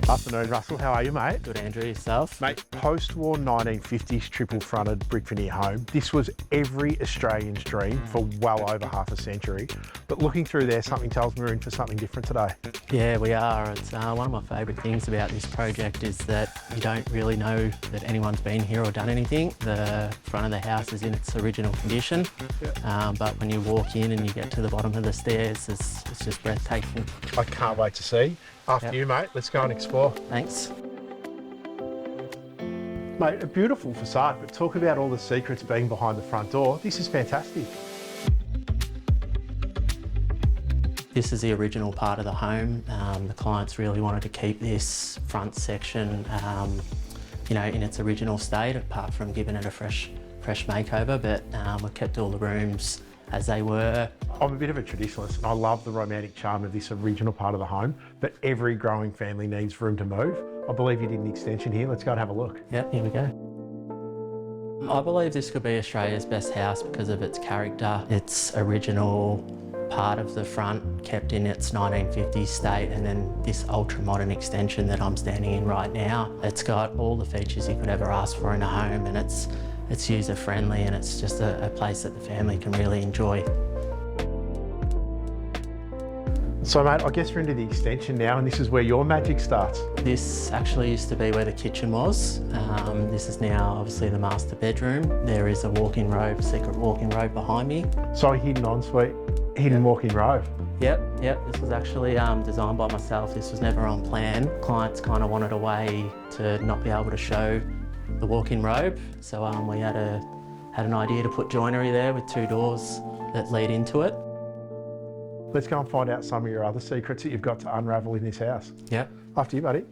Afternoon, Russell. How are you, mate? Good, Andrew. Yourself? Mate, post-war 1950s triple-fronted brick veneer home. This was every Australian's dream for well over half a century. But looking through there, something tells me we're in for something different today. Yeah, we are. It's one of my favourite things about this project is that you don't really know that anyone's been here or done anything. The front of the house is in its original condition, but when you walk in and you get to the bottom of the stairs, it's just breathtaking. I can't wait to see. After you, mate, let's go and explore. Thanks. Mate, a beautiful facade, but talk about all the secrets being behind the front door. This is fantastic. This is the original part of the home. The clients really wanted to keep this front section, in its original state, apart from giving it a fresh makeover. But we kept all the rooms as they were. I'm a bit of a traditionalist and I love the romantic charm of this original part of the home, but every growing family needs room to move. I believe you did an extension here. Let's go and have a look. Yep, here we go. I believe this could be Australia's best house because of its character. Its original part of the front kept in its 1950s state, and then this ultra-modern extension that I'm standing in right now. It's got all the features you could ever ask for in a home, and it's user-friendly, and it's just a place that the family can really enjoy. So mate, I guess we're into the extension now, and this is where your magic starts. This actually used to be where the kitchen was. This is now obviously the master bedroom. There is a walk-in robe, secret walk-in robe behind me. So hidden ensuite, hidden walk-in robe. Yep. This was actually designed by myself. This was never on plan. Clients kind of wanted a way to not be able to show the walk-in robe, so we had an idea to put joinery there with two doors that lead into it. Let's go and find out some of your other secrets that you've got to unravel in this house. Yep. After you, buddy.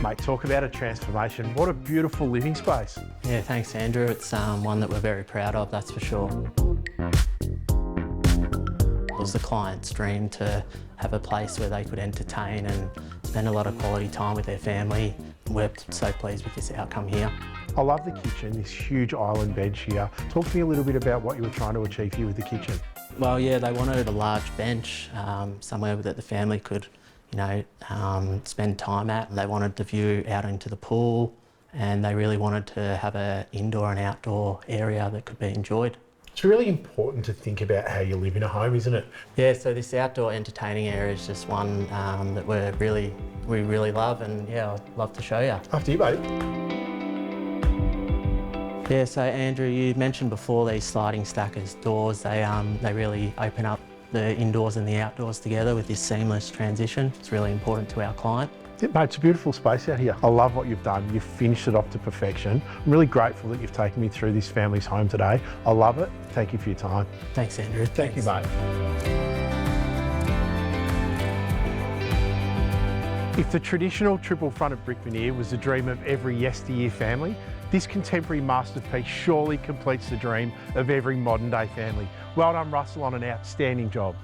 Mate, talk about a transformation. What a beautiful living space. Yeah, thanks, Andrew. It's one that we're very proud of, that's for sure. It was the client's dream to have a place where they could entertain and spend a lot of quality time with their family. We're so pleased with this outcome here. I love the kitchen, this huge island bench here. Talk to me a little bit about what you were trying to achieve here with the kitchen. Well, yeah, they wanted a large bench, somewhere that the family could, spend time at. They wanted the view out into the pool, and they really wanted to have an indoor and outdoor area that could be enjoyed. It's really important to think about how you live in a home, isn't it? Yeah, so this outdoor entertaining area is just one that we really love, and yeah, I'd love to show you. After you, buddy. Yeah, so Andrew, you mentioned before these sliding stackers doors. They really open up the indoors and the outdoors together with this seamless transition. It's really important to our client. Yeah, mate, it's a beautiful space out here. I love what you've done. You've finished it off to perfection. I'm really grateful that you've taken me through this family's home today. I love it. Thank you for your time. Thanks, Andrew. Thank you, mate. If the traditional triple-fronted brick veneer was the dream of every yesteryear family, this contemporary masterpiece surely completes the dream of every modern-day family. Well done, Russell, on an outstanding job.